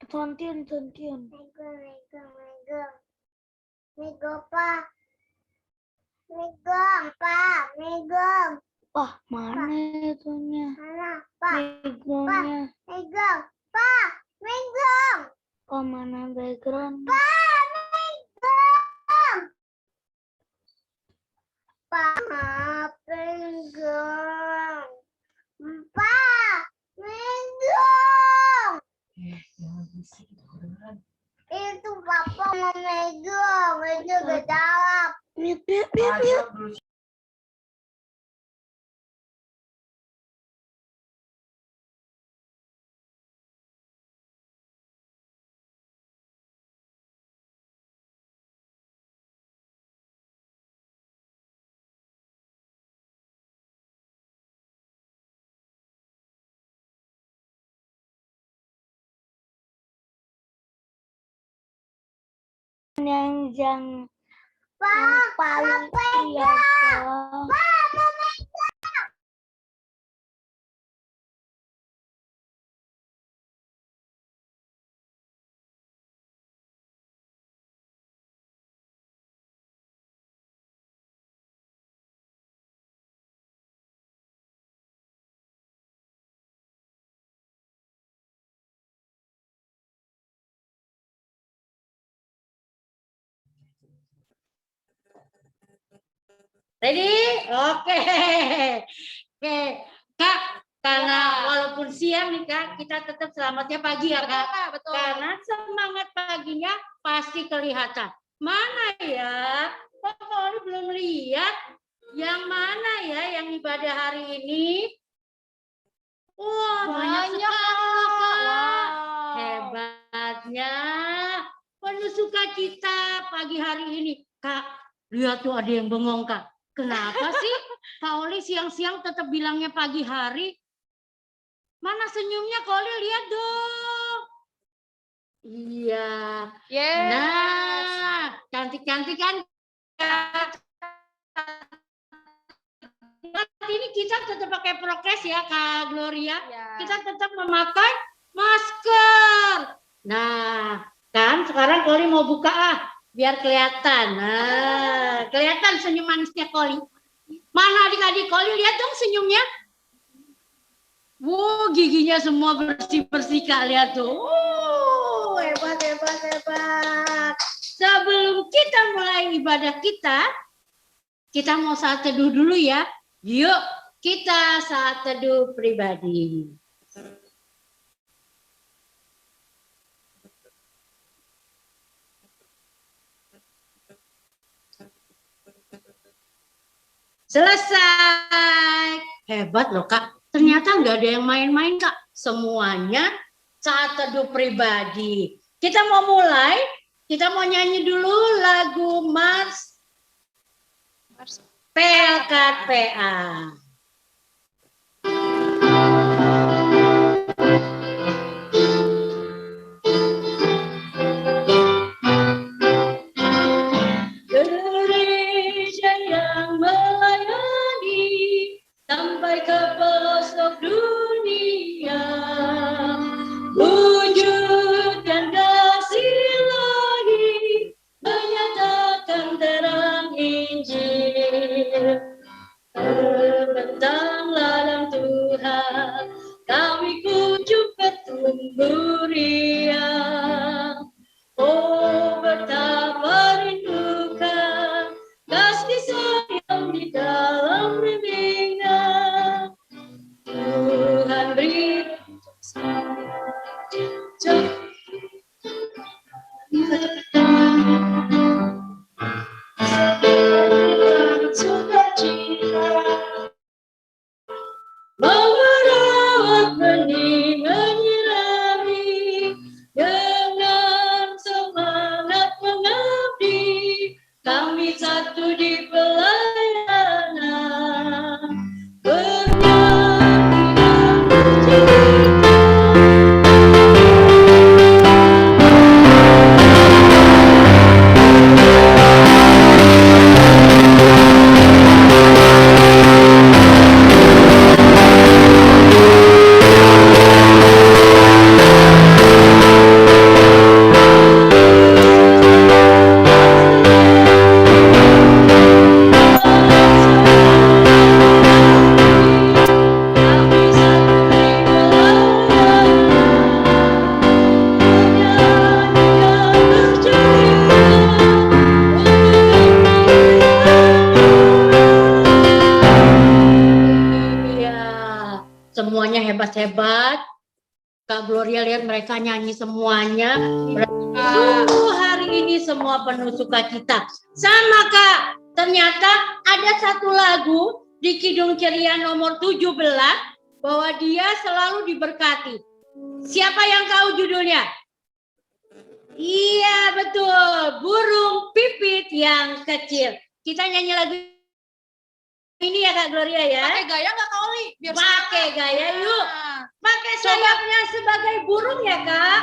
Tontion. Megong. Wah, mana itunya? Backgroundnya. Megong. Oh, mana background? Itu papa mau megang, aja gak jawab. Biar. Yang paling iya, Ready? Oke. Kak, karena walaupun siang nih Kak, kita tetap selamatnya pagi ya Kak. Betul. Karena semangat paginya pasti kelihatan. Mana ya? Kok Oli belum lihat? Yang mana ya yang ibadah hari ini? Wah, banyak sekali loh Kak. Wow. Hebatnya. Penuh sukacita pagi hari ini. Kak, lihat tuh ada yang bengong Kak. Kenapa sih Kak Oli siang-siang tetap bilangnya pagi hari? Mana senyumnya Kak Oli, lihat dong. Iya. Yes. Nah, cantik-cantik kan? Ini kita tetap pakai prokes ya Kak Gloria. Ya. Kita tetap memakai masker. Nah, kan sekarang Koli mau buka biar kelihatan. Nah, kelihatan senyum manisnya Koli. Mana adik-adik Koli, lihat dong senyumnya. Wow, giginya semua bersih-bersih Kak, lihat tuh. Hebat. Sebelum kita mulai ibadah kita mau saat teduh dulu ya. Yuk, kita saat teduh pribadi. Selesai. Hebat loh Kak. Ternyata nggak ada yang main-main Kak. Semuanya saat teduh pribadi. Kita mau mulai. Kita mau nyanyi dulu lagu Mars PLKPA. Gereja yang melayani sampai ke pelosok dunia, wujudkan kasih Ilahi, menyatakan terang Injil. Terbentang ladang Tuhan, kami kunjung bertumbuh riang. Oh, betapa rindukan kasih sayang di dalam bimbingan. Tuhan beri sukacita, merawat benih, menyirami semuanya hebat-hebat. Kak Gloria lihat mereka nyanyi semuanya. Sungguh hari ini semua penuh sukacita. Sama Kak, ternyata ada satu lagu di Kidung Ceria nomor 17 bahwa dia selalu diberkati. Siapa yang tahu judulnya? Iya betul, burung pipit yang kecil. Kita nyanyi lagu ini ya Kak Gloria ya. Pakai gaya nggak Kak Oli? Biar Pakai semangat. gaya yuk. Nah, Pakai sayapnya sebagai burung ya Kak.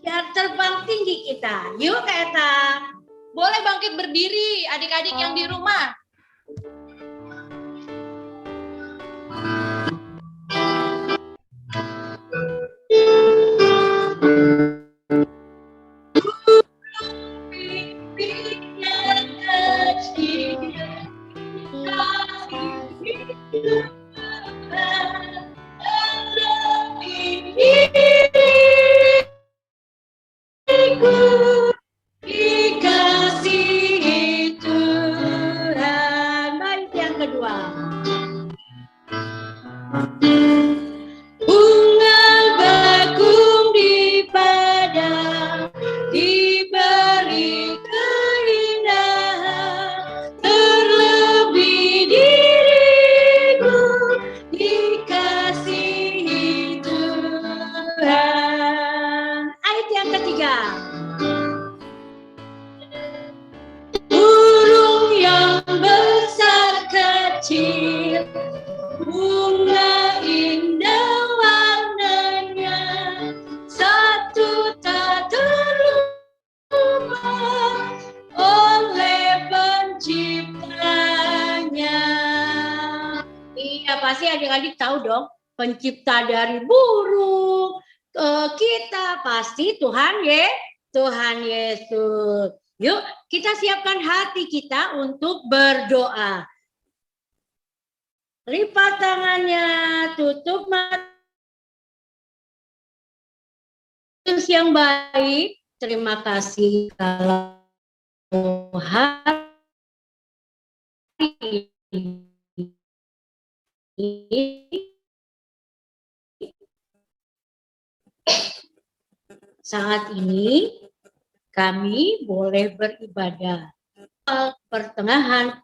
Biar terbang tinggi kita. Yuk Kak Eta. boleh bangkit berdiri adik-adik yang di rumah. Dikasihi Tuhan. Baik yang kedua. Bunga bakung di padang diberi keindahan, terlebih diriku dikasihi Tuhan. Ayat yang ketiga. Burung yang besar kecil, bunga indah warnanya, satu tak terlupa oleh penciptanya. Iya pasti adik-adik tahu dong pencipta dari burung. Kita pasti Tuhan Yesus. Yuk kita siapkan hati kita untuk berdoa. Lipat tangannya, tutup mata. Yang baik, terima kasih kalau hari ini saat ini kami boleh beribadah. Pertengahan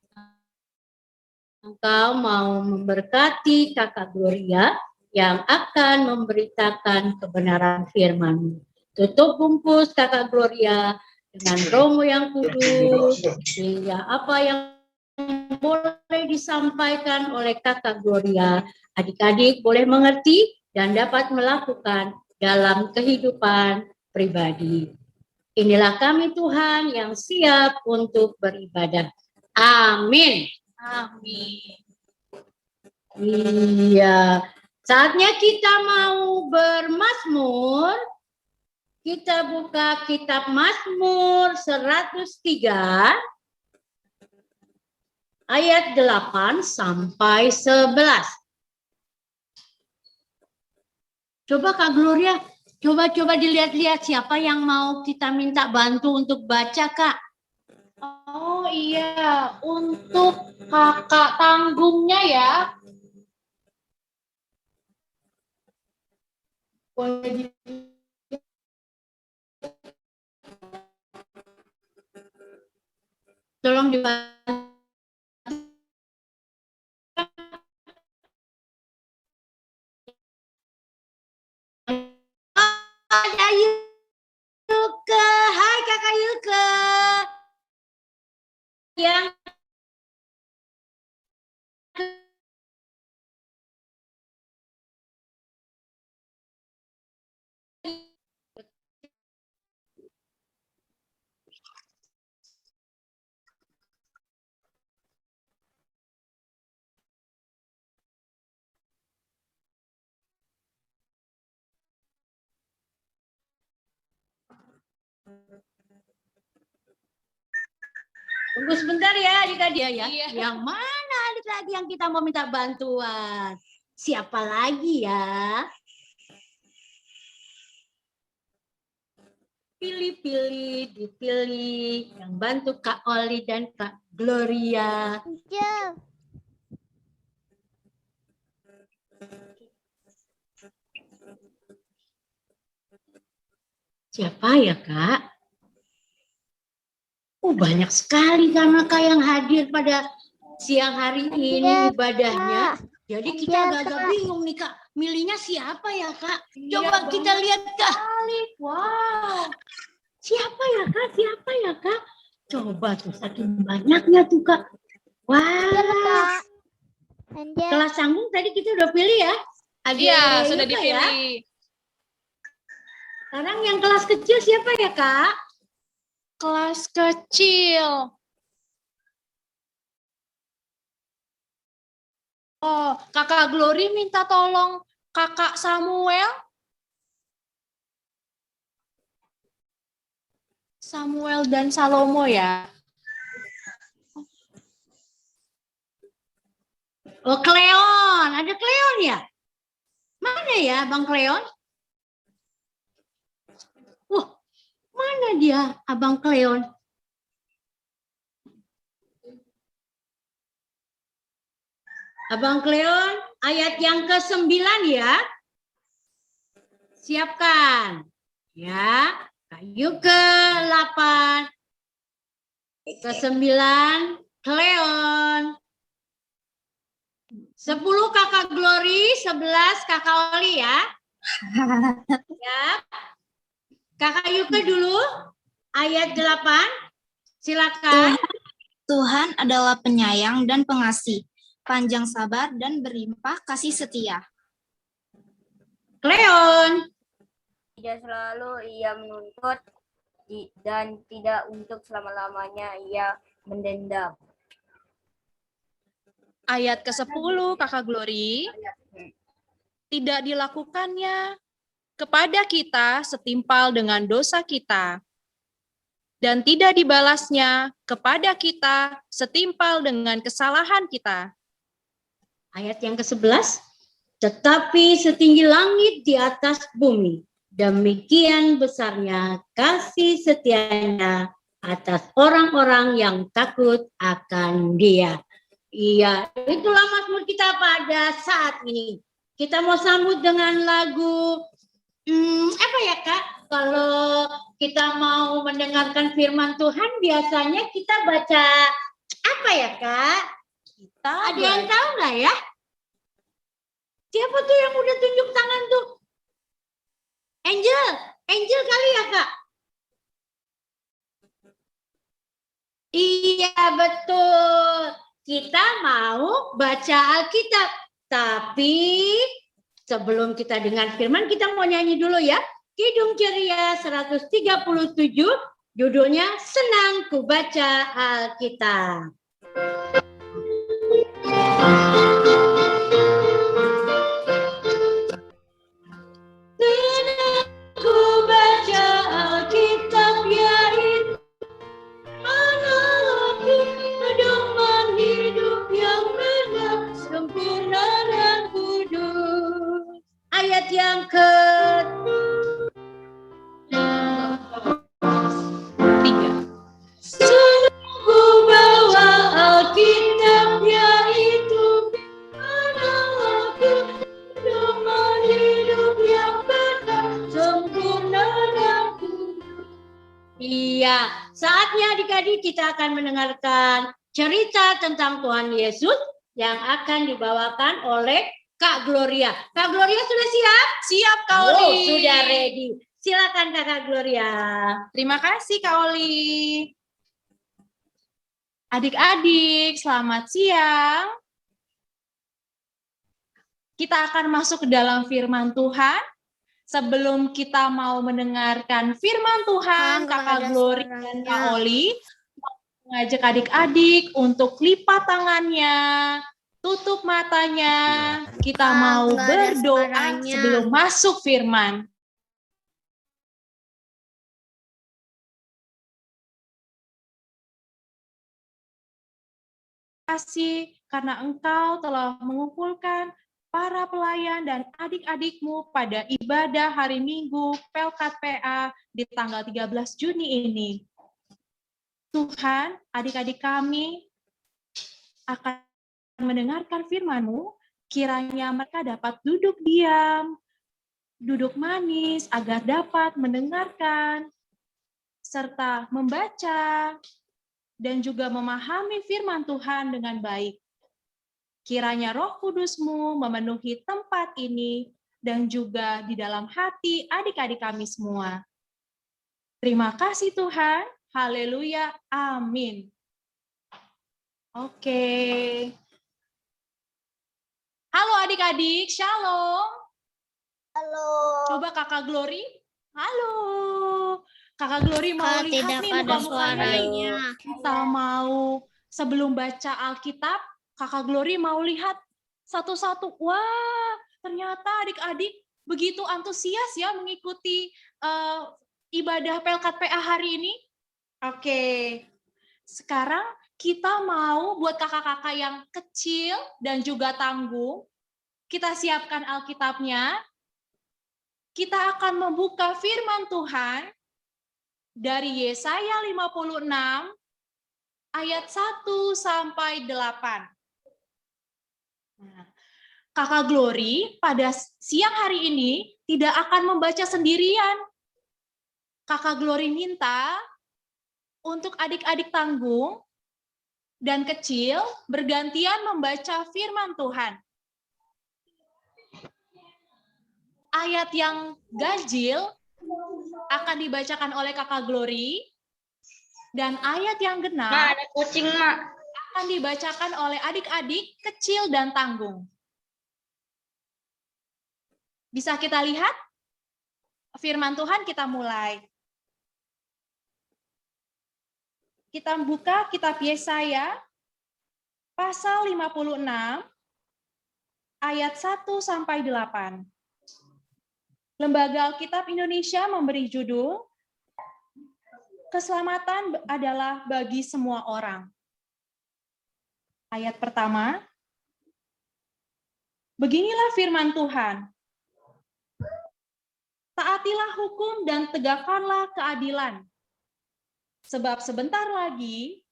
Engkau mau memberkati Kakak Gloria yang akan memberitakan kebenaran firman-Mu. Tutup bungkus Kakak Gloria dengan Romo yang kudus, sehingga apa yang boleh disampaikan oleh Kakak Gloria, adik-adik boleh mengerti dan dapat melakukan dalam kehidupan pribadi. Inilah kami Tuhan yang siap untuk beribadah. Amin. Amin. Iya, saatnya kita mau bermazmur. Kita buka kitab Mazmur 103 ayat 8 sampai 11. Coba Kak Gloria, coba dilihat-lihat siapa yang mau kita minta bantu untuk baca Kak. Oh iya, untuk kakak tanggungnya ya. Tolong dibantu. Ada Yuke, hai Kakak Yuke. Yang tunggu sebentar ya adik-adik ya. Iya. Yang mana adik lagi yang kita mau minta bantuan? Siapa lagi ya? Pilih-pilih, dipilih. Yang bantu Kak Oli dan Kak Gloria. Siapa ya, Kak? Banyak sekali Kak yang hadir pada siang hari ini ibadahnya. Jadi kita agak-agak bingung nih, Kak. Milihnya siapa ya, Kak? Coba kita lihat, Kak. Wow. Siapa ya, Kak? Siapa ya, Kak? Coba tuh, saking banyaknya tuh, Kak. Wah. Kelas sambung tadi kita udah pilih ya? Iya, sudah Yuka dipilih. Ya? Sekarang yang kelas kecil siapa ya, Kak? Kelas kecil. Oh, Kakak Glory minta tolong Kakak Samuel. Samuel dan Salomo ya. Oh, Cleon. Ada Cleon ya? Mana ya, Bang Cleon? Mana dia, Abang Cleon? Abang Cleon, ayat yang ke-9 ya. Siapkan. Ya, kayu ke-8. Ke-9, Cleon. 10 Kakak Glory, 11 Kakak Oli ya. Ya. Kakak Yuka dulu, ayat 8. Silakan. Tuhan adalah penyayang dan pengasih, panjang sabar dan berlimpah kasih setia. Cleon. Tidak selalu ia menuntut dan tidak untuk selama-lamanya ia mendendam. Ayat ke-10 Kakak Glory. Tidak dilakukannya kepada kita setimpal dengan dosa kita, dan tidak dibalasnya kepada kita setimpal dengan kesalahan kita. Ayat yang ke-11, tetapi setinggi langit di atas bumi, demikian besarnya kasih setianya atas orang-orang yang takut akan Dia. Iya, itulah Mazmur kita pada saat ini. Kita mau sambut dengan lagu, apa ya Kak? Kalau kita mau mendengarkan firman Tuhan, biasanya kita baca apa ya Kak? Ada yang tahu nggak ya? Siapa tuh yang udah tunjuk tangan tuh? Angel kali ya Kak? Iya betul. Kita mau baca Alkitab, tapi sebelum kita dengar firman, kita mau nyanyi dulu ya. Kidung Ceria 137, judulnya Senang Ku Baca Alkitab. Senang ku baca Alkitab, yaitu anakku, pedoman hidup yang benar, sempurna dan kudus. Ayat yang Tiga. Senang ku bawa Alkitab, yaitu anakku, pedoman hidup yang benar, sempurna dan kudus. Iya, saatnya adik-adik kita akan mendengarkan cerita tentang Tuhan Yesus yang akan dibawakan oleh Kak Gloria. Kak Gloria sudah siap? Siap, Kak Oli. Oh, sudah ready. Silakan Kakak Gloria. Terima kasih, Kak Oli. Adik-adik, selamat siang. Kita akan masuk ke dalam firman Tuhan. Sebelum kita mau mendengarkan firman Tuhan, Kakak Glory dan Kak Oli mengajak adik-adik untuk lipat tangannya, tutup matanya. Kita mau berdoa sebelum masuk firman. Terima kasih karena Engkau telah mengumpulkan para pelayan dan adik-adikmu pada ibadah hari Minggu Pelkat PA di tanggal 13 Juni ini. Tuhan, adik-adik kami akan mendengarkan firman-Mu, kiranya mereka dapat duduk diam, duduk manis agar dapat mendengarkan, serta membaca, dan juga memahami firman Tuhan dengan baik. Kiranya Roh Kudus-Mu memenuhi tempat ini dan juga di dalam hati adik-adik kami semua. Terima kasih Tuhan. Haleluya. Amin. Oke. Halo adik-adik, shalom. Halo. Coba Kakak Glory. Halo. Kakak Glory mau Kak, lihat tidak nih ada muka-mukanya. suaranya. Kita mau sebelum baca Alkitab, Kakak Glory mau lihat satu-satu. Wah, ternyata adik-adik begitu antusias ya mengikuti ibadah Pelkat PA hari ini. Oke, sekarang kita mau buat kakak-kakak yang kecil dan juga tanggung, kita siapkan Alkitabnya. Kita akan membuka firman Tuhan dari Yesaya 56 ayat 1 sampai 8. Nah, Kakak Glory pada siang hari ini tidak akan membaca sendirian. Kakak Glory minta untuk adik-adik tanggung dan kecil bergantian membaca firman Tuhan. Ayat yang ganjil akan dibacakan oleh Kakak Glory, dan ayat yang genap ada kucing, Mak. akan dibacakan oleh adik-adik kecil dan tanggung. Bisa kita lihat? Firman Tuhan kita mulai. Kita buka kitab Yesaya pasal 56 ayat 1 sampai 8. Lembaga Alkitab Indonesia memberi judul Keselamatan adalah bagi semua orang. Ayat pertama, beginilah firman Tuhan. Taatilah hukum dan tegakkanlah keadilan. Sebab sebentar lagi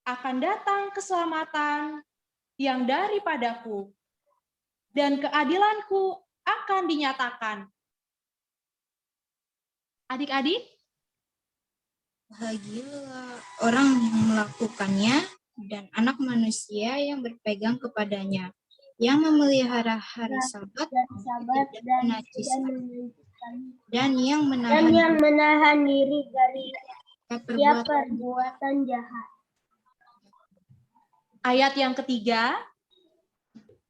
akan datang keselamatan yang daripadaku, dan keadilanku akan dinyatakan. Adik-adik, Bahagialah orang yang melakukannya dan anak manusia yang berpegang kepadanya, yang memelihara hari Sabat Sabat tidak dan menajiskan, menunjukkan dan yang dan yang menahan menahan diri dari perbuatan perbuatan jahat. ayat yang ketiga,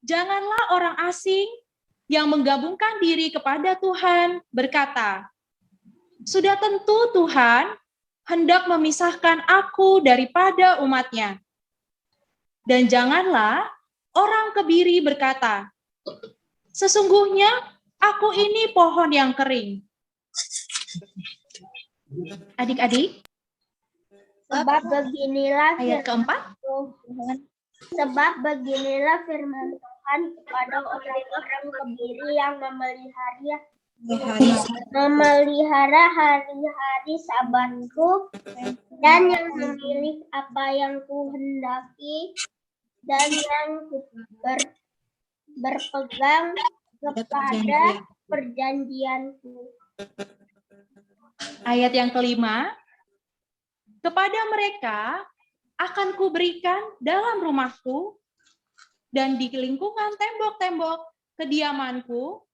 janganlah orang asing yang menggabungkan diri kepada Tuhan berkata, sudah tentu Tuhan hendak memisahkan aku daripada umatnya. Dan janganlah orang kebiri berkata, sesungguhnya aku ini pohon yang kering. Adik-adik, Sebab beginilah ayat keempat. Tuhan. Sebab beginilah firman Tuhan kepada orang-orang kebiri yang memelihara hari-hari Sabatku dan yang memilih apa yang kuhendaki dan yang berpegang kepada perjanjianku. Ayat yang kelima, kepada mereka akan kuberikan dalam rumahku dan di lingkungan tembok-tembok kediamanku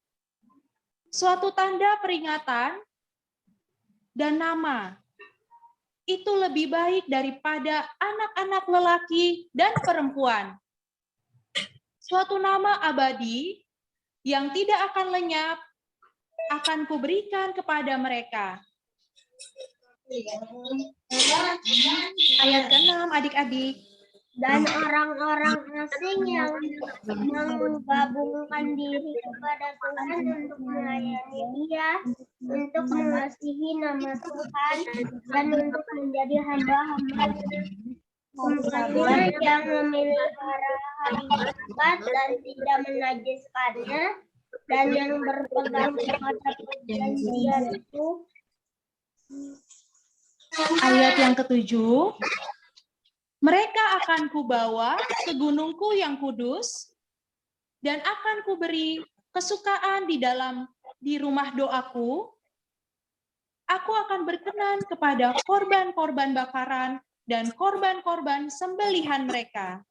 suatu tanda peringatan dan nama. Itu lebih baik daripada anak-anak lelaki dan perempuan. Suatu nama abadi yang tidak akan lenyap akan kuberikan kepada mereka. Ayat ke-6, adik-adik. Dan orang-orang asing yang menggabungkan diri kepada Tuhan untuk melayani Dia, untuk mengasihi nama Tuhan, dan untuk menjadi hamba-hamba semuanya yang memelihara hari Sabat dan tidak menajiskannya, dan yang berpegang kepada perjanjianku. Ayat yang ke-7, mereka akan kubawa ke gunungku yang kudus, dan akan kuberi kesukaan di dalam di rumah doaku, aku akan berkenan kepada korban-korban bakaran dan korban-korban sembelihan mereka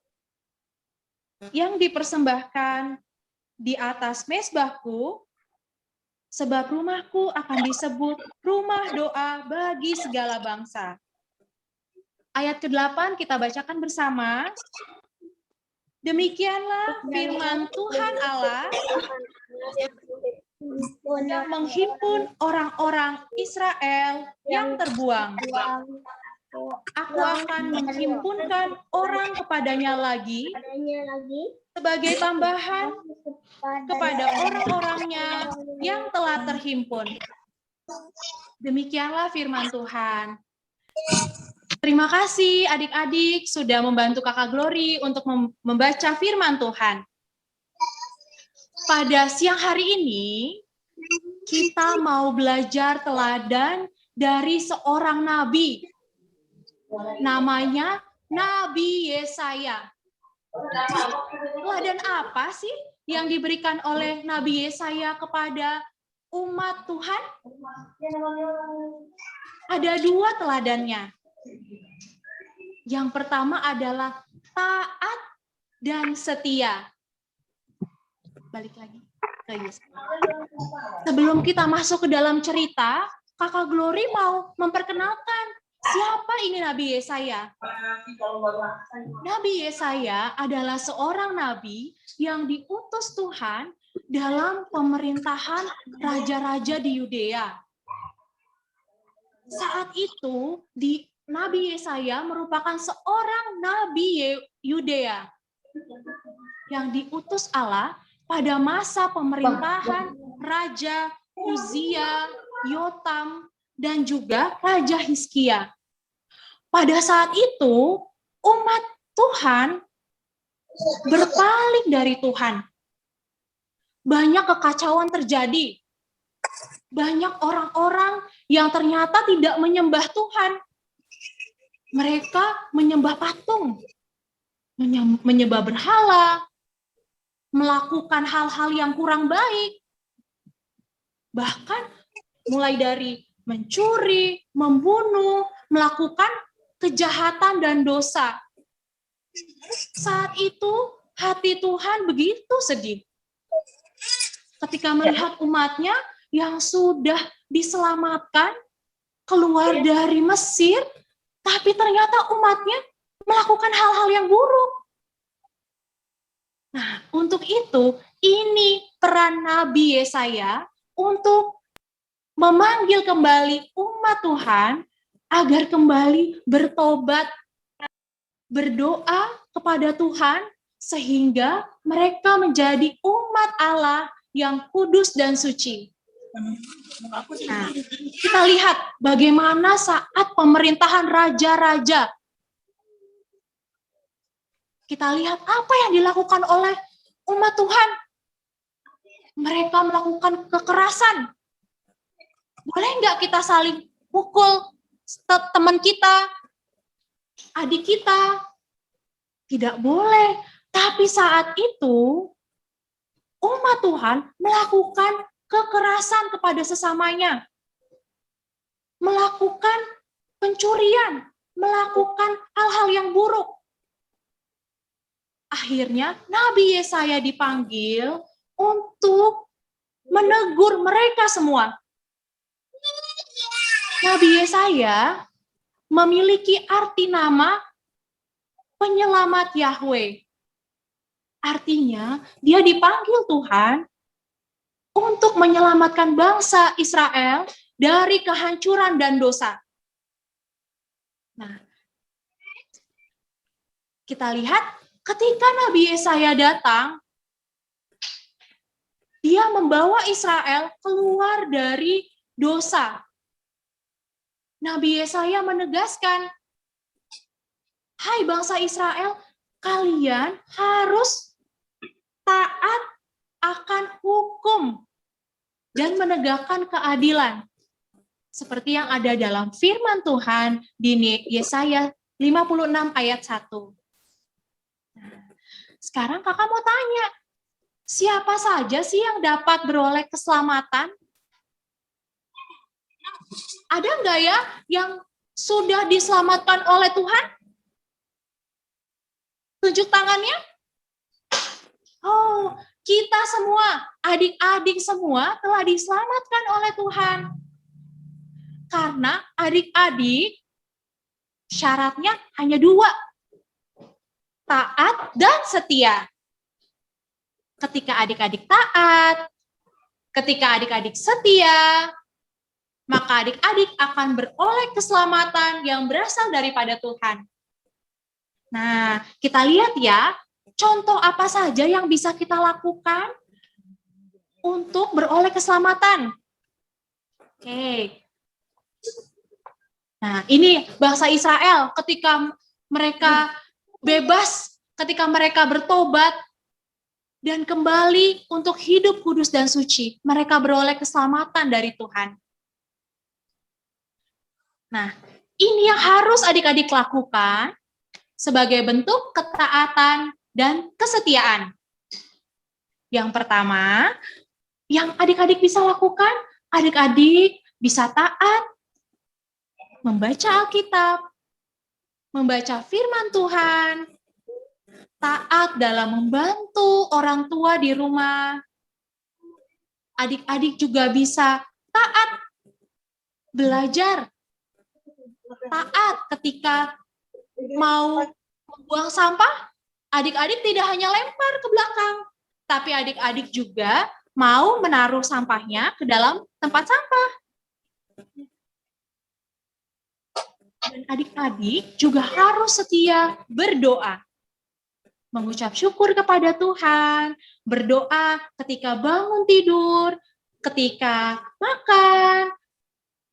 yang dipersembahkan di atas mezbahku, sebab rumahku akan disebut rumah doa bagi segala bangsa. Ayat ke-8 kita bacakan bersama. Demikianlah firman Tuhan Allah yang menghimpun orang-orang Israel yang terbuang. Aku akan menghimpunkan orang kepadanya lagi sebagai tambahan kepada orang-orangnya yang telah terhimpun. Demikianlah firman Tuhan. Terima kasih adik-adik sudah membantu Kakak Glory untuk membaca firman Tuhan. Pada siang hari ini, kita mau belajar teladan dari seorang nabi. Namanya Nabi Yesaya. Teladan apa sih yang diberikan oleh Nabi Yesaya kepada umat Tuhan? Ada 2 teladannya. Yang pertama adalah taat dan setia. Balik lagi ke Yesaya. Sebelum kita masuk ke dalam cerita, Kakak Glory mau memperkenalkan siapa ini Nabi Yesaya. Nabi Yesaya adalah seorang nabi yang diutus Tuhan dalam pemerintahan raja-raja di Yudea. Saat itu, Nabi Yesaya merupakan seorang nabi Yudea yang diutus Allah pada masa pemerintahan Raja Uzia, Yotam, dan juga Raja Hizkia. Pada saat itu, umat Tuhan berpaling dari Tuhan. Banyak kekacauan terjadi. Banyak orang-orang yang ternyata tidak menyembah Tuhan. Mereka menyembah patung, menyembah berhala, melakukan hal-hal yang kurang baik. Bahkan mulai dari mencuri, membunuh, melakukan kejahatan dan dosa. Saat itu hati Tuhan begitu sedih. Ketika melihat umatnya yang sudah diselamatkan keluar dari Mesir, tapi ternyata umatnya melakukan hal-hal yang buruk. Nah, untuk itu, ini peran Nabi Yesaya untuk memanggil kembali umat Tuhan agar kembali bertobat, berdoa kepada Tuhan, sehingga mereka menjadi umat Allah yang kudus dan suci. Nah, kita lihat bagaimana saat pemerintahan raja-raja. Kita lihat apa yang dilakukan oleh umat Tuhan. Mereka melakukan kekerasan. Boleh nggak kita saling pukul teman kita, adik kita? Tidak boleh. Tapi saat itu, umat Tuhan melakukan kekerasan kepada sesamanya. Melakukan pencurian, melakukan hal-hal yang buruk. Akhirnya Nabi Yesaya dipanggil untuk menegur mereka semua. Nabi Yesaya memiliki arti nama penyelamat Yahweh. Artinya, dia dipanggil Tuhan untuk menyelamatkan bangsa Israel dari kehancuran dan dosa. Nah, kita lihat ketika Nabi Yesaya datang, dia membawa Israel keluar dari dosa. Nabi Yesaya menegaskan, hai bangsa Israel, kalian harus taat akan hukum dan menegakkan keadilan. Seperti yang ada dalam firman Tuhan di Yesaya 56 ayat 1. Sekarang kakak mau tanya, Siapa saja sih yang dapat beroleh keselamatan? Ada nggak ya yang sudah diselamatkan oleh Tuhan? Tunjuk tangannya. Oh, kita semua, adik-adik semua telah diselamatkan oleh Tuhan. Karena adik-adik syaratnya hanya 2. Taat dan setia. Ketika adik-adik taat, ketika adik-adik setia, maka adik-adik akan beroleh keselamatan yang berasal daripada Tuhan. Nah, kita lihat ya, contoh apa saja yang bisa kita lakukan untuk beroleh keselamatan. Oke. Nah, ini bangsa Israel ketika mereka bebas, ketika mereka bertobat dan kembali untuk hidup kudus dan suci, mereka beroleh keselamatan dari Tuhan. Nah, ini yang harus adik-adik lakukan sebagai bentuk ketaatan dan kesetiaan. Yang pertama, yang adik-adik bisa lakukan, adik-adik bisa taat, membaca Alkitab, membaca firman Tuhan, taat dalam membantu orang tua di rumah. Adik-adik juga bisa taat, belajar, taat ketika mau membuang sampah, adik-adik tidak hanya lempar ke belakang, tapi adik-adik juga mau menaruh sampahnya ke dalam tempat sampah. Dan adik-adik juga harus setia berdoa. Mengucap syukur kepada Tuhan, berdoa ketika bangun tidur, ketika makan,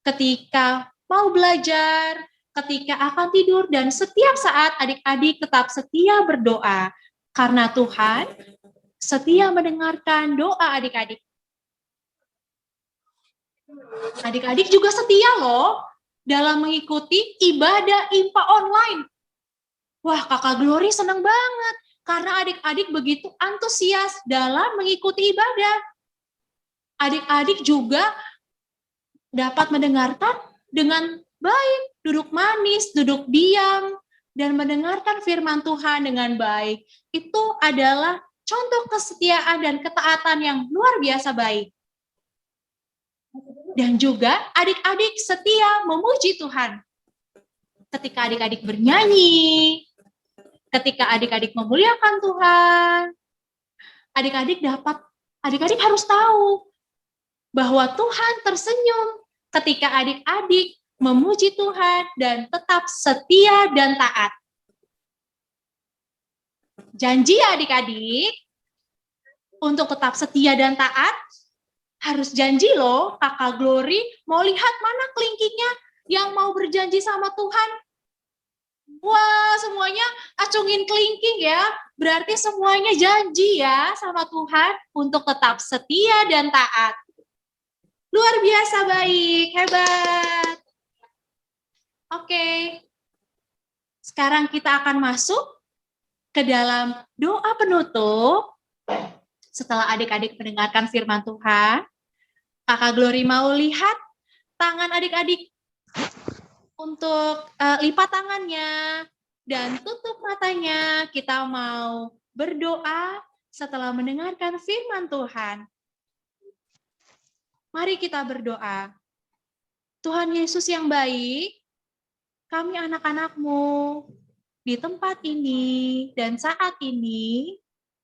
ketika mau belajar, ketika akan tidur, dan setiap saat adik-adik tetap setia berdoa. Karena Tuhan setia mendengarkan doa adik-adik. Adik-adik juga setia loh dalam mengikuti ibadah IMPA online. Wah, Kakak Glory senang banget karena adik-adik begitu antusias dalam mengikuti ibadah. Adik-adik juga dapat mendengarkan dengan baik, duduk manis, duduk diam, dan mendengarkan firman Tuhan dengan baik. Itu adalah contoh kesetiaan dan ketaatan yang luar biasa baik. Dan juga adik-adik setia memuji Tuhan. Ketika adik-adik bernyanyi, ketika adik-adik memuliakan Tuhan, adik-adik harus tahu bahwa Tuhan tersenyum ketika adik-adik memuji Tuhan dan tetap setia dan taat. Janji ya adik-adik, untuk tetap setia dan taat, harus janji loh, Kakak Glory mau lihat mana kelingkingnya yang mau berjanji sama Tuhan. Wah, semuanya acungin kelingking ya. Berarti semuanya janji ya sama Tuhan untuk tetap setia dan taat. Luar biasa baik, hebat. Oke. Sekarang kita akan masuk ke dalam doa penutup. Setelah adik-adik mendengarkan firman Tuhan, Kakak Glory mau lihat tangan adik-adik untuk lipat tangannya dan tutup matanya. Kita mau berdoa setelah mendengarkan firman Tuhan. Mari kita berdoa. Tuhan Yesus yang baik, kami anak-anak-Mu di tempat ini dan saat ini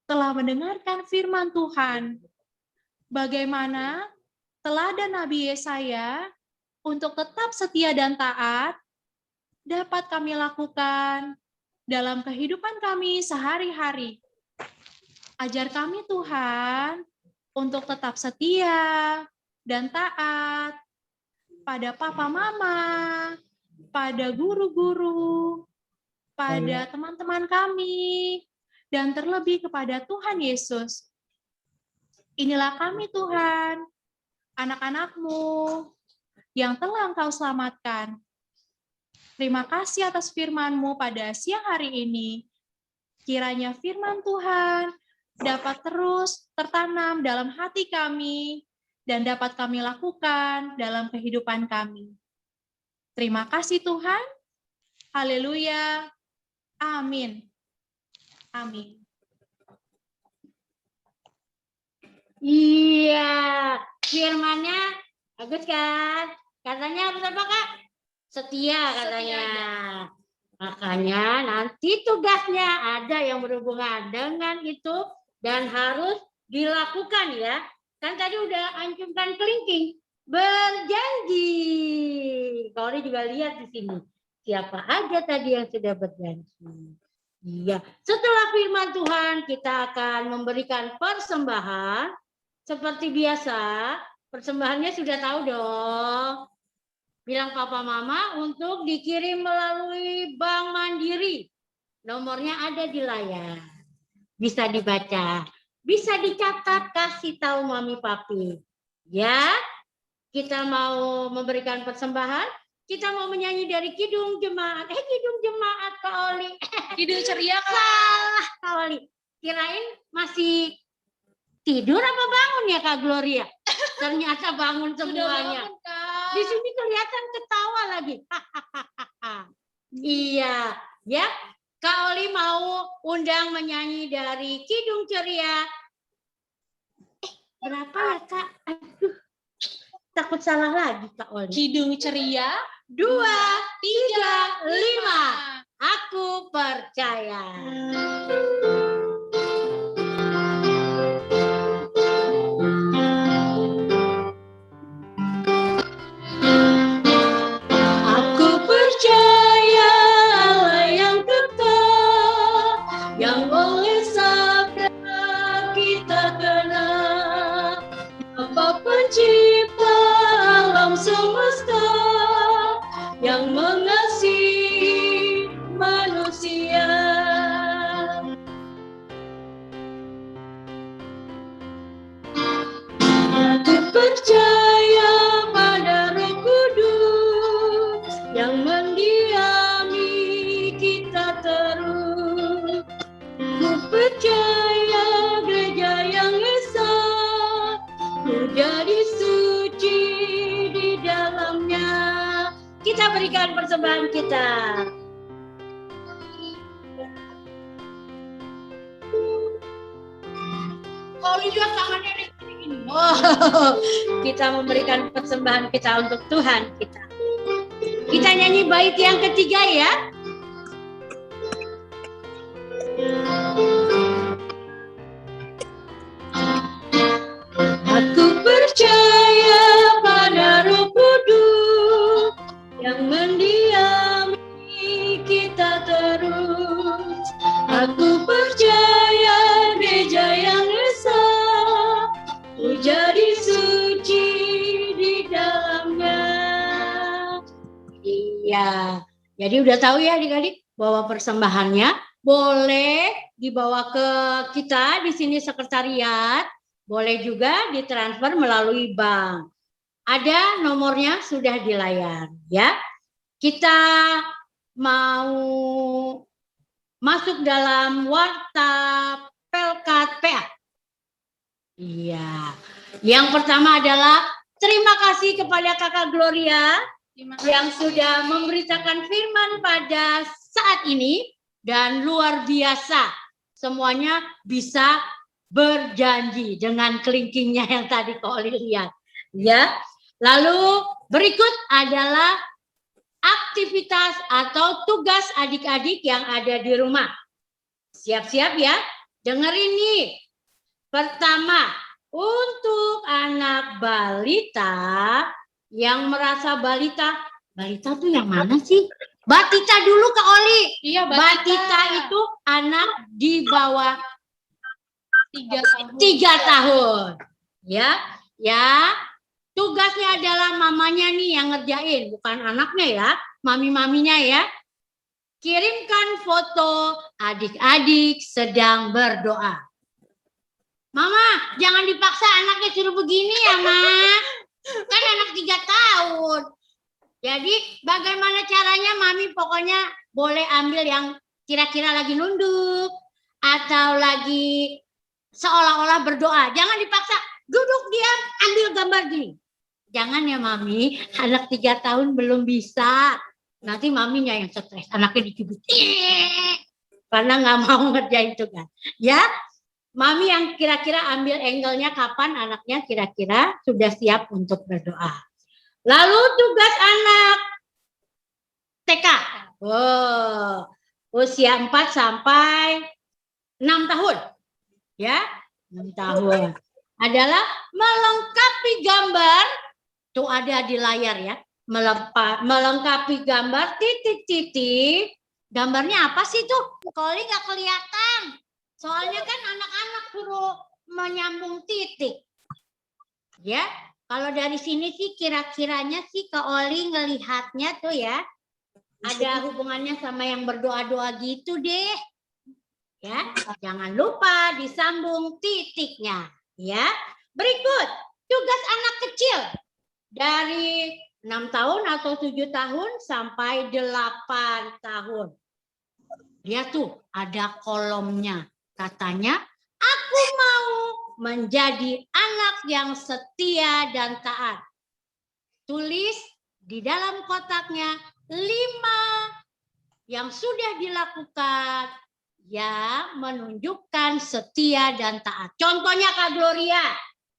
telah mendengarkan firman Tuhan. Bagaimana teladan Nabi Yesaya untuk tetap setia dan taat dapat kami lakukan dalam kehidupan kami sehari-hari. Ajar kami Tuhan untuk tetap setia dan taat pada papa mama, pada guru-guru, pada teman-teman kami, dan terlebih kepada Tuhan Yesus. Inilah kami Tuhan, anak-anak-Mu yang telah Engkau selamatkan. Terima kasih atas firman-Mu pada siang hari ini. Kiranya firman Tuhan dapat terus tertanam dalam hati kami dan dapat kami lakukan dalam kehidupan kami. Terima kasih Tuhan. Haleluya. Amin. Amin. Iya, firmannya bagus kan? Katanya harus apa Kak? Setia katanya. Makanya nanti tugasnya ada yang berhubungan dengan itu dan harus dilakukan ya. Kan tadi udah ancungkan kelingking. Berjanji. Kalau juga lihat di sini. Siapa aja tadi yang sudah berjanji. Iya. Setelah firman Tuhan kita akan memberikan persembahan. Seperti biasa. Persembahannya sudah tahu dong. Bilang papa mama untuk dikirim melalui Bank Mandiri. Nomornya ada di layar. Bisa dibaca. Bisa dicatat, kasih tahu mami papi. Ya, kita mau memberikan persembahan. Kita mau menyanyi dari Kidung Jemaat. Kidung Jemaat Kak Oli. Kidung ceria Kak. Salah Kak Oli. Kirain masih tidur apa bangun ya Kak Gloria? Ternyata bangun semuanya. Bangun, Kak. Di sini kelihatan ketawa lagi. Iya, ya. Kak Oli mau undang menyanyi dari Kidung Ceria. Berapa ya Kak? Aduh, takut salah lagi Kak Oli. Kidung ceria 2, 3, 5. Aku percaya. Aku percaya Allah yang kekal, yang oleh sabda kita kenal. Bapa pencipta alam semesta, yang mengasihi manusia. Aku percaya pada Roh Kudus yang mendiami kita terus. Ku percaya gereja yang esa, ku jadi suci di dalamnya. Kita berikan persembahan kita. Kalau juga tangannya ini. Oh, kita memberikan persembahan kita untuk Tuhan kita. Kita nyanyi bait yang ketiga ya. Aku percaya pada Roh Kudus yang mendiami kita terus. Aku percaya gereja yang esa, ku jadi suci di dalamnya. Iya, jadi udah tahu ya adik-adik bahwa persembahannya boleh dibawa ke kita di sini sekretariat, boleh juga ditransfer melalui bank. Ada nomornya sudah di layar ya. Kita mau masuk dalam warta Pelkat PA. Iya. Yang pertama adalah terima kasih kepada Kakak Gloria yang sudah memberitakan firman pada saat ini dan luar biasa. Semuanya bisa berjanji dengan kelingkingnya yang tadi Kak Oli lihat. Ya. Lalu berikut adalah aktivitas atau tugas adik-adik yang ada di rumah. Siap-siap ya. Dengerin nih. Pertama, untuk anak balita yang merasa balita tuh yang mana sih? Batita dulu Kak Oli. Iya, Batita itu anak di bawah 3 tahun. 3 tahun. Ya. Tugasnya adalah mamanya nih yang ngerjain, bukan anaknya ya, mami-maminya ya. Kirimkan foto adik-adik sedang berdoa. Mama, jangan dipaksa anaknya suruh begini ya, Ma. Kan anak 3 tahun. Jadi bagaimana caranya mami pokoknya boleh ambil yang kira-kira lagi nunduk atau lagi seolah-olah berdoa. Jangan dipaksa, duduk diam, ambil gambar gini. Jangan ya Mami, anak 3 tahun belum bisa. Nanti Maminya yang stres, anaknya dicubit. Karena nggak mau ngerjain tugas. Ya, Mami yang kira-kira ambil angle-nya kapan anaknya kira-kira sudah siap untuk berdoa. Lalu tugas anak TK. Usia 4 sampai 6 tahun. Ya, 6 tahun. Adalah melengkapi gambar, tuh ada di layar ya. Melengkapi gambar titik-titik. Gambarnya apa sih tuh? Koli nggak kelihatan. Soalnya kan anak-anak suruh menyambung titik. Ya, kalau dari sini sih kira-kiranya sih ke Oli ngelihatnya tuh ya. Ada hubungannya sama yang berdoa-doa gitu deh. Ya, jangan lupa disambung titiknya. Ya, berikut tugas anak kecil dari 6 tahun atau 7 tahun sampai 8 tahun. Lihat tuh, ada kolomnya. Katanya, aku mau menjadi anak yang setia dan taat. Tulis di dalam kotaknya 5 yang sudah dilakukan yang menunjukkan setia dan taat. Contohnya Kak Gloria,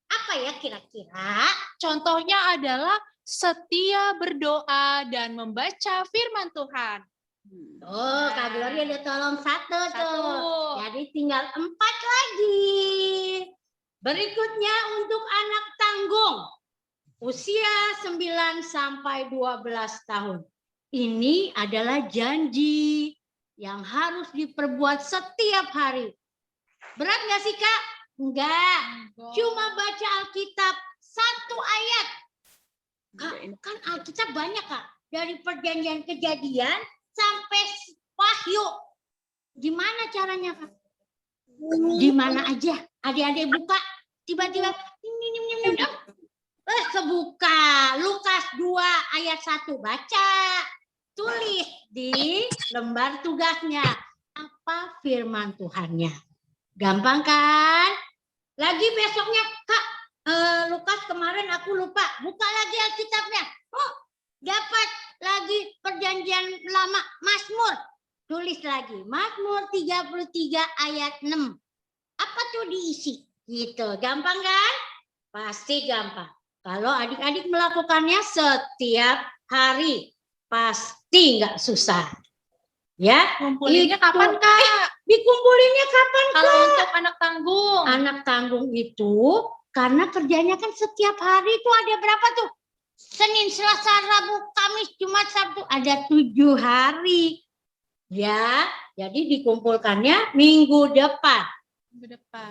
apa ya kira-kira? Contohnya adalah setia berdoa dan membaca firman Tuhan. Oh, Kak Gloria udah tolong 1 tuh. Satu. Jadi tinggal 4 lagi. Berikutnya untuk anak tanggung. Usia 9 sampai 12 tahun. Ini adalah janji yang harus diperbuat setiap hari. Berat nggak sih Kak? Enggak. Cuma baca Alkitab 1 ayat. Kak, kan Alkitab banyak Kak. Dari perjanjian kejadian sampai Wahyu. Gimana caranya Kak? Di mana aja? Adik-adik buka. Tiba-tiba kebuka. Lukas 2 ayat 1. Baca. Tulis di lembar tugasnya. Apa firman Tuhannya? Gampang kan? Lagi besoknya, Kak, Lukas kemarin aku lupa. Buka lagi Alkitabnya. Oh, dapat lagi perjanjian lama Mazmur. Tulis lagi. Mazmur 33 ayat 6. Apa tuh diisi? Gitu. Gampang kan? Pasti gampang. Kalau adik-adik melakukannya setiap hari. Pasti nggak susah. Ya, Kumpulinnya kapan Kak? Dikumpulinnya kapan Kak? Kalau untuk anak tanggung. Anak tanggung itu karena kerjanya kan setiap hari itu ada berapa tuh? Senin, Selasa, Rabu, Kamis, Jumat, Sabtu, ada 7 hari. Ya, jadi dikumpulkannya minggu depan.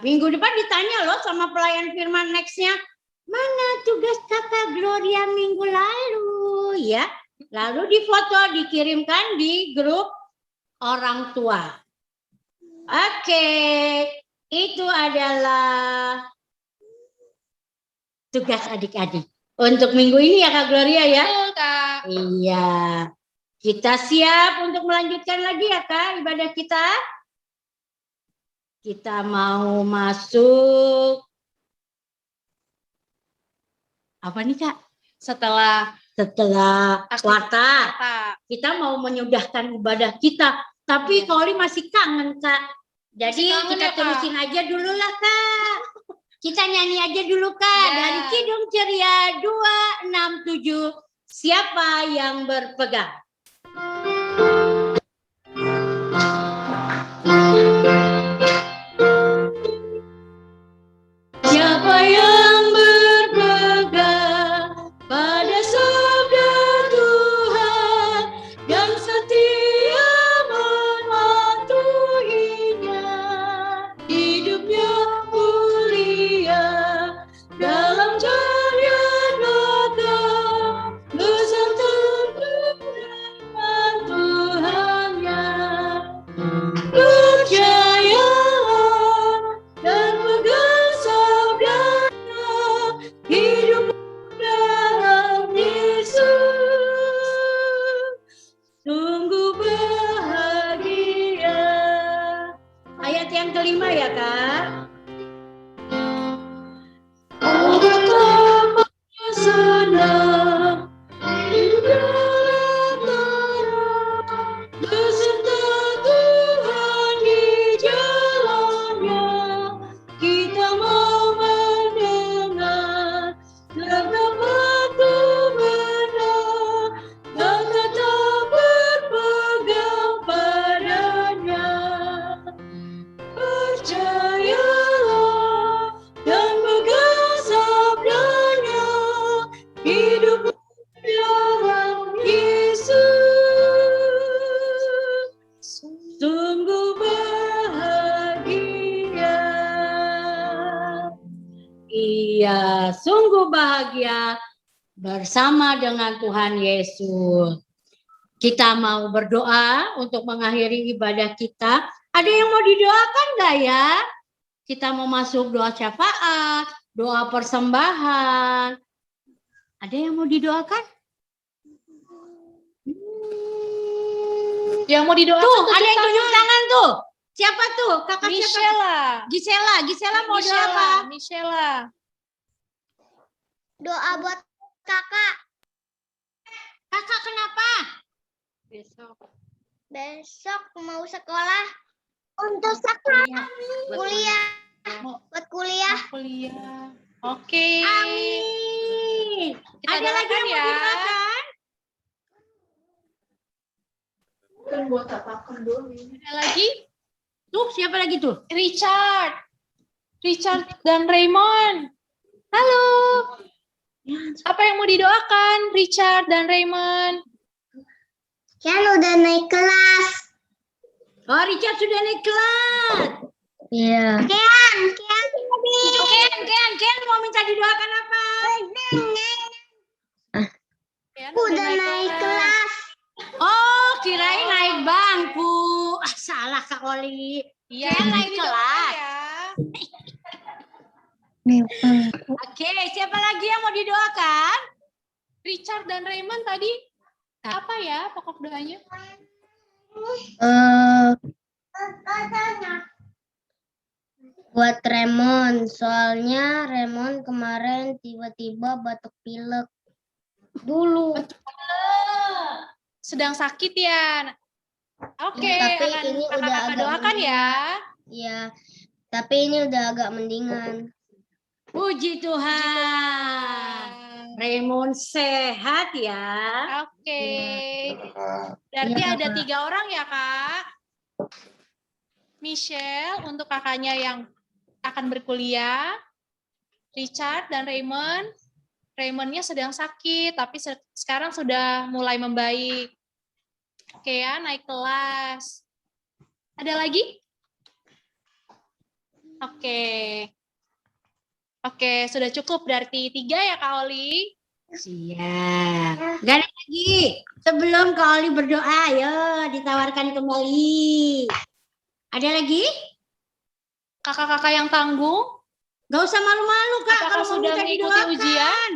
Minggu depan ditanya loh sama pelayan firman nextnya, mana tugas Kakak Gloria minggu lalu? Ya, lalu difoto, dikirimkan di grup orang tua. Oke, itu adalah tugas adik-adik. Untuk minggu ini ya Kak Gloria ya? Betul Kak. Iya. Kita siap untuk melanjutkan lagi ya Kak ibadah kita? Kita mau masuk. Apa nih Kak? Setelah Warta. Kita mau menyudahkan ibadah kita. Tapi Koli masih kangen Kak. Jadi kangen kita ya, Kak? terusin aja dulu lah Kak. Kita nyanyi aja dulu Kak. Ya. Dari Kidung Ceria 267. Siapa yang berpegang? Siapa yang berpegang pada sabda Tuhan dan setia mematuhinya, hidupnya mulia dalam jaya naga beserta firman sungguh bahagia bersama dengan Tuhan Yesus. Kita mau berdoa untuk mengakhiri ibadah kita. Ada yang mau didoakan nggak ya? Kita mau masuk doa syafaat, doa persembahan. Ada yang mau didoakan? Yang mau didoakan Tuh, ada yang tunjuk tangan tuh. Siapa tuh? Kakak siapa? Michela. Gisela mau doa apa? Michela. Doa buat kakak. Kakak kenapa? Besok mau sekolah. Untuk sekolah. Kuliah. Buat kuliah. Kuliah. Oke. Amin. Kita Ada lagi doakan yang mau ya. didoakan? Ada lagi? Tuh, siapa lagi tuh? Richard dan Raymond. Halo. Apa yang mau didoakan, Richard dan Raymond? Kan udah naik kelas. Oh, Richard sudah naik kelas. Iya. Ken mau minta didoakan apa? Udah naik kelas. Oh, kirain naik bangku. Salah Kak Oli. Iya, Ken naik didoakan kelas. ya. Oke, siapa lagi yang mau didoakan? Richard dan Raymond tadi apa ya pokok doanya? Buat Raymond, soalnya Raymond kemarin tiba-tiba batuk pilek. Dulu. Sedang sakit ya. Oke, Tapi akan ini udah kakak-kakak agak doakan ya. Ya, tapi ini udah agak mendingan. Puji Tuhan. Raymond sehat ya. Oke. Berarti Iya, ada Kak. 3 orang ya, Kak. Michelle untuk kakaknya yang akan berkuliah. Richard dan Raymond. Raymondnya sedang sakit, tapi sekarang sudah mulai membaik. Oke ya, naik kelas. Ada lagi? Oke, sudah cukup berarti 3 ya Kak Oli. Siap. Gak ada lagi. Sebelum Kak Oli berdoa, ayo ditawarkan kembali. Ada lagi? Kakak-kakak yang tangguh, Gak usah malu-malu Kak. apakah Kalau mau sudah minta mengikuti didoakan. ujian?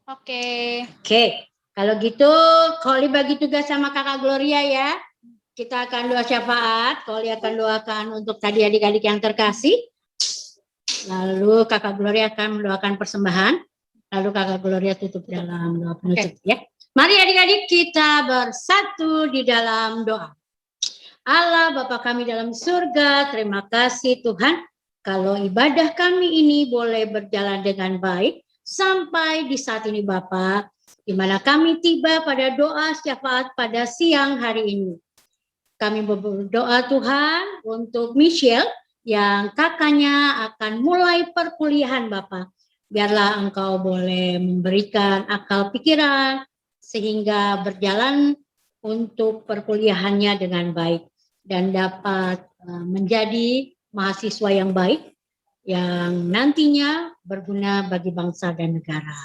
Oke. Oke, kalau gitu Kak Oli bagi tugas sama Kakak Gloria ya. Kita akan doa syafaat. Kak Oli akan doakan untuk tadi adik-adik yang terkasih. Lalu Kakak Gloria akan mendoakan persembahan. Lalu Kakak Gloria tutup dalam doa penutup ya. Mari adik-adik kita bersatu di dalam doa. Allah Bapa kami dalam surga, terima kasih Tuhan. Kalau ibadah kami ini boleh berjalan dengan baik sampai di saat ini Bapa, di mana kami tiba pada doa syafaat pada siang hari ini. Kami berdoa Tuhan untuk Michelle yang kakaknya akan mulai perkuliahan Bapak. Biarlah Engkau boleh memberikan akal pikiran sehingga berjalan untuk perkuliahannya dengan baik dan dapat menjadi mahasiswa yang baik yang nantinya berguna bagi bangsa dan negara.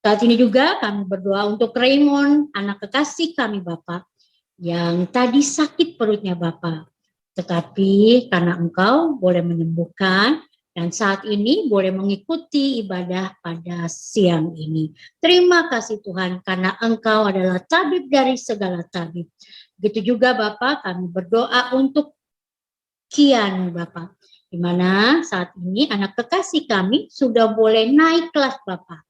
Saat ini juga kami berdoa untuk Raymond, anak kekasih kami Bapak, yang tadi sakit perutnya Bapak. Tetapi karena Engkau boleh menyembuhkan dan saat ini boleh mengikuti ibadah pada siang ini. Terima kasih Tuhan karena Engkau adalah tabib dari segala tabib. Begitu juga Bapak kami berdoa untuk Kian Bapak. Di mana saat ini anak kekasih kami sudah boleh naik kelas Bapak.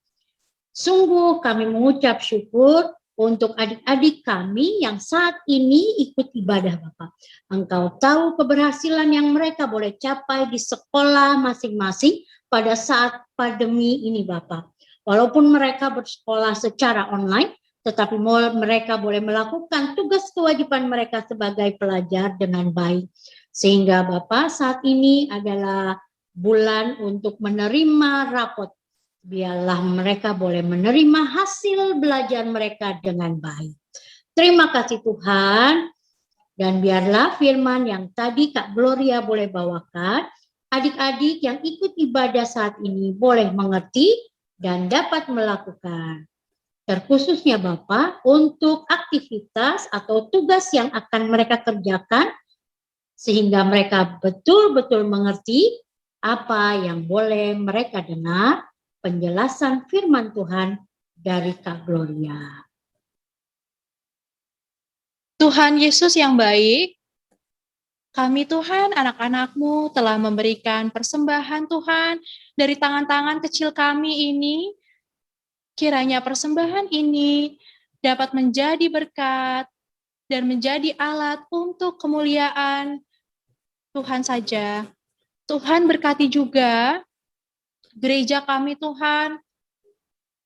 Sungguh kami mengucap syukur untuk adik-adik kami yang saat ini ikut ibadah Bapak. Engkau tahu keberhasilan yang mereka boleh capai di sekolah masing-masing pada saat pandemi ini Bapak. Walaupun mereka bersekolah secara online, tetapi mereka boleh melakukan tugas kewajiban mereka sebagai pelajar dengan baik. Sehingga Bapak saat ini adalah bulan untuk menerima rapot. Biarlah mereka boleh menerima hasil belajar mereka dengan baik. Terima kasih Tuhan. Dan biarlah firman yang tadi Kak Gloria boleh bawakan, adik-adik yang ikut ibadah saat ini boleh mengerti dan dapat melakukan. Terkhususnya Bapak, untuk aktivitas atau tugas yang akan mereka kerjakan, sehingga mereka betul-betul mengerti apa yang boleh mereka dengar, penjelasan firman Tuhan dari Kak Gloria. Tuhan Yesus yang baik, kami Tuhan, anak-anak-Mu telah memberikan persembahan Tuhan dari tangan-tangan kecil kami ini. Kiranya persembahan ini dapat menjadi berkat dan menjadi alat untuk kemuliaan Tuhan saja. Tuhan berkati juga gereja kami Tuhan,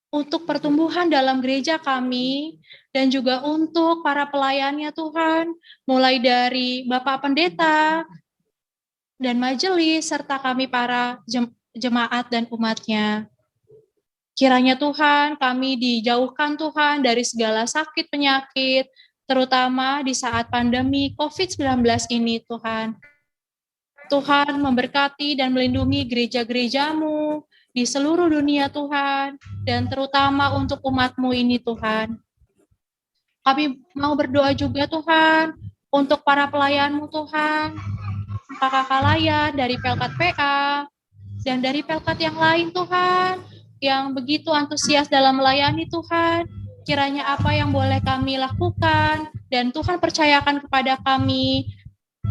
untuk pertumbuhan dalam gereja kami, dan juga untuk para pelayannya Tuhan, mulai dari Bapak Pendeta dan majelis, serta kami para jemaat dan umatnya. Kiranya Tuhan, kami dijauhkan Tuhan dari segala sakit penyakit, terutama di saat pandemi COVID-19 ini Tuhan. Tuhan memberkati dan melindungi gereja-gereja-Mu di seluruh dunia Tuhan, dan terutama untuk umat-Mu ini Tuhan. Kami mau berdoa juga Tuhan, untuk para pelayan-Mu Tuhan, kakak-kakak layan dari Pelkat PA, dan dari Pelkat yang lain Tuhan, yang begitu antusias dalam melayani Tuhan. Kiranya apa yang boleh kami lakukan, dan Tuhan percayakan kepada kami,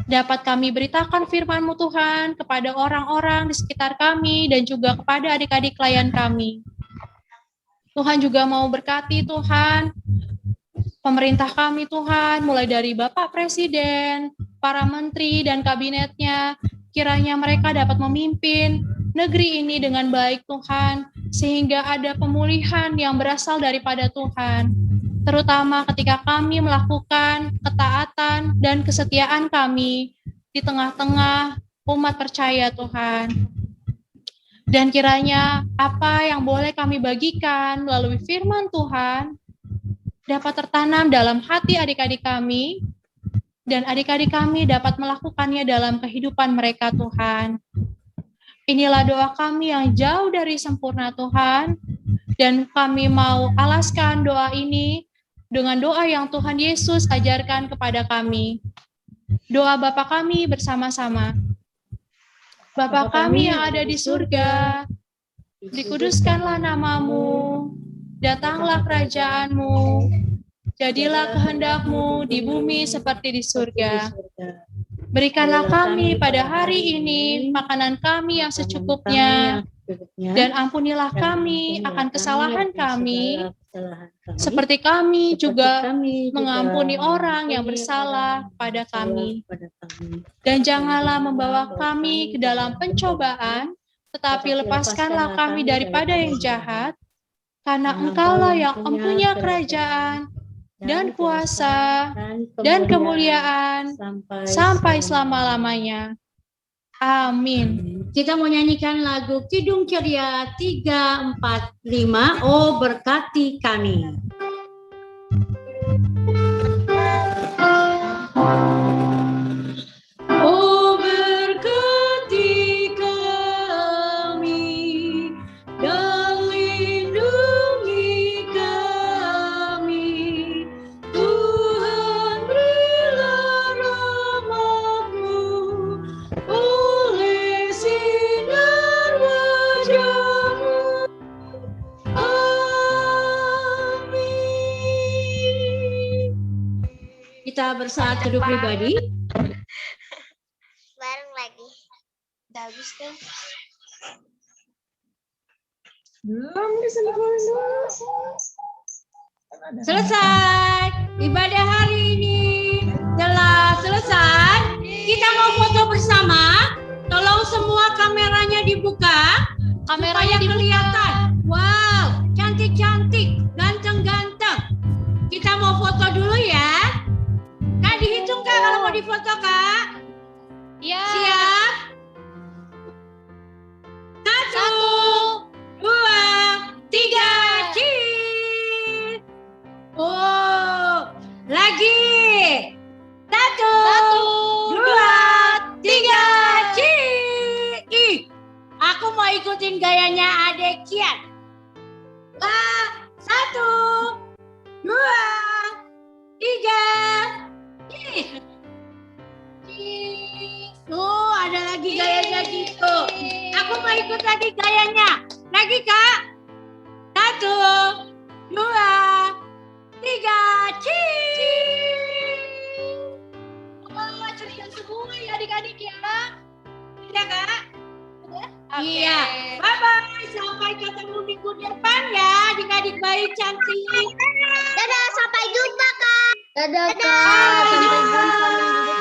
dapat kami beritakan firman-Mu Tuhan kepada orang-orang di sekitar kami dan juga kepada adik-adik klien kami. Tuhan juga mau berkati Tuhan, pemerintah kami Tuhan, mulai dari Bapak Presiden, para menteri dan kabinetnya, kiranya mereka dapat memimpin negeri ini dengan baik Tuhan, sehingga ada pemulihan yang berasal daripada Tuhan. Terutama ketika kami melakukan ketaatan dan kesetiaan kami di tengah-tengah umat percaya Tuhan. Dan kiranya apa yang boleh kami bagikan melalui firman Tuhan dapat tertanam dalam hati adik-adik kami, dan adik-adik kami dapat melakukannya dalam kehidupan mereka Tuhan. Inilah doa kami yang jauh dari sempurna Tuhan, dan kami mau alaskan doa ini dengan doa yang Tuhan Yesus ajarkan kepada kami. Doa Bapa kami bersama-sama. Bapa kami yang ada di surga, dikuduskanlah nama-Mu, datanglah kerajaan-Mu, jadilah kehendak-Mu di bumi seperti di surga. Berikanlah kami pada hari ini makanan kami yang secukupnya, dan ampunilah kami akan kesalahan kami, seperti kami juga mengampuni orang yang bersalah pada kami. Dan janganlah membawa kami ke dalam pencobaan, tetapi lepaskanlah kami daripada yang jahat, karena Engkaulah yang mempunyai kerajaan dan kuasa dan kemuliaan sampai selama-lamanya. Amin. Kita mau nyanyikan lagu Kidung Ceria 345, Oh Berkati Kami. Oh berkati kami dan lindungi kami, Tuhan berilah rahmat-Mu oleh sinar wajah-Mu. Amin. Kita bersaat teduh pribadi. Bareng lagi. Bagus kan? Selesai. Ibadah hari ini telah selesai. Kita mau foto bersama. Tolong semua kameranya dibuka. Kameranya kelihatan. Wow, cantik-cantik, ganteng-ganteng. Kita mau foto dulu ya. Kak, dihitung Kak kalau mau difoto Kak. Ya. Siap. 1, 2, 3, cheers. Oh, lagi. 1, mau ikutin gayanya Adek Kian? 1, 2, 3. Tuh, ada lagi gayanya gitu. Aku mau ikut lagi gayanya. Lagi, Kak. 1, 2, 3. Wah, ceria semua ya adik-adik ya. Iya, Kak? Oke. Iya. Bye-bye. Sampai ketemu minggu depan ya, adik-adik bayi cantik. Dadah, sampai jumpa, Kak. Dadah, Kak. Sampai jumpa minggu depan.